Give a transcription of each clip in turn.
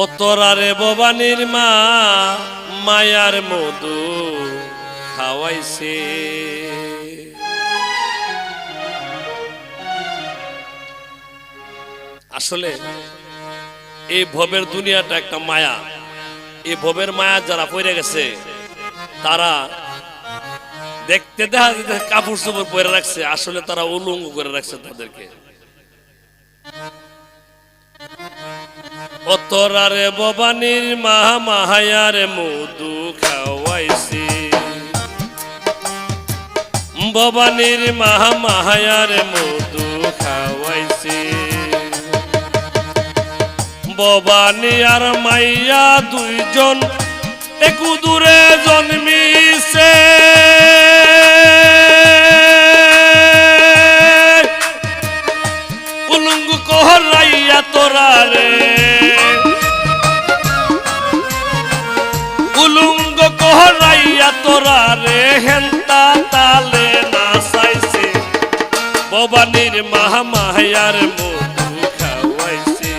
ও তোরারে ভবানীর মা মায়ার মধু খাওয়াইছে। আসলে এই ভবের দুনিয়াটা একটা মায়া। এই ভবের মায়া যারা পড়ে গেছে তারা দেখতে দেখা যেতে কাপড় চোপড় পরে রাখছে, আসলে তারা উলঙ্গ করে রাখছে তাদেরকে। ও তোরারে ভবানীর মা মায়ার মধু খাওয়াইছি, ভবানীর মা মায়ার মধু খাওয়াইছি। ভবানী আর মাইয়া দুইজন একু দূরে জন্মিছে, উলঙ্গ কহরাইয়া তোরারে, উলঙ্গ কহরাইয়া তোরারে হেন্তা তালে নাচাইছে। ভবানীর মা মায়ার মধু খাওয়াইছে,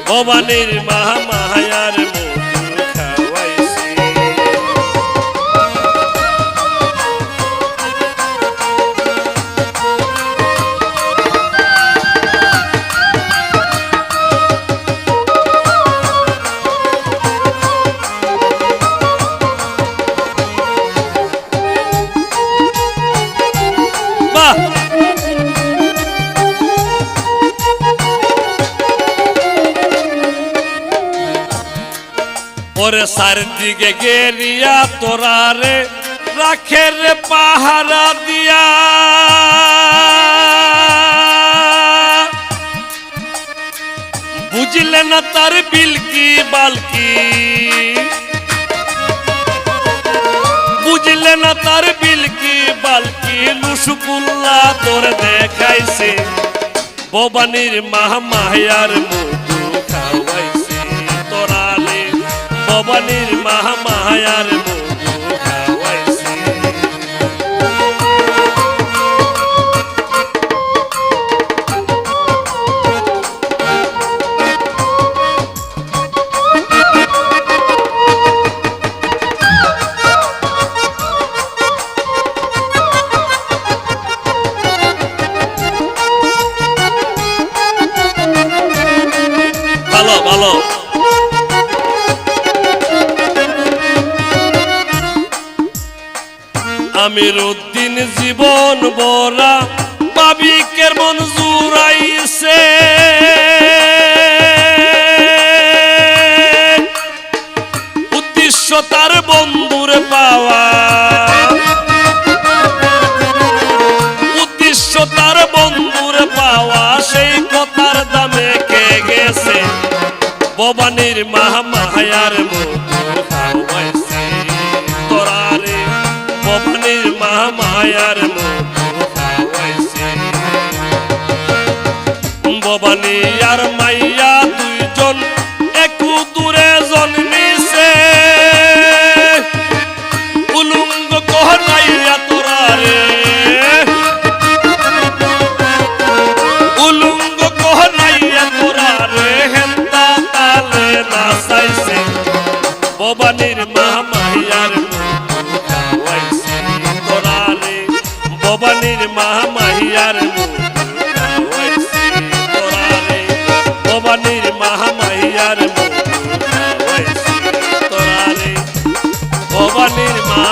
ভবানীর মা মায়ার মধু খাওয়াইছে। বাহ, ওরে চারদিকে গেরিয়া তোরারে রাখে রে পাহারা দিয়া, বুঝলে না তার বিলকি বালকি, বুঝলে না তার বিলকি বালকি, লুসুকুল্লা তোর দেখাইছে। ভবানীর মা মায়ার মধু খাওয়াইছে তোরারে, ভবানীর মা মায়ার মধু খাওয়াইছে। ভালো ভালো, আমির উদ্দিন জীবন বরা পাবিকের মন জুড়াইছে, উদ্দেশ্য তার বন্ধুর পাওয়া, উদ্দেশ্য তার বন্ধুর পাওয়া, সেই কথার দামে কে গেছে। ভবানীর মা মায়ার মধু খাওয়াইছে তোরারে, ভবানীর মা মায়ার মধু খাওয়াইছে। ভবানী আর মাইয়া দুইজন একু দূরে জন্মিছে, উলঙ্গ কহরাইয়া তোরারে, উলঙ্গ কহরাইয়া তোরারে হেন্তা তালে নাচাইছে। ভবানীর মা মায়ার মধু খাওয়াইছে তোরারে, ভবানীর মা মায়ার মধু খাওয়াইছে তোরারে, ভবানীর মা মায়ার মধু খাওয়াইছে তোরারে, ভবানীর মা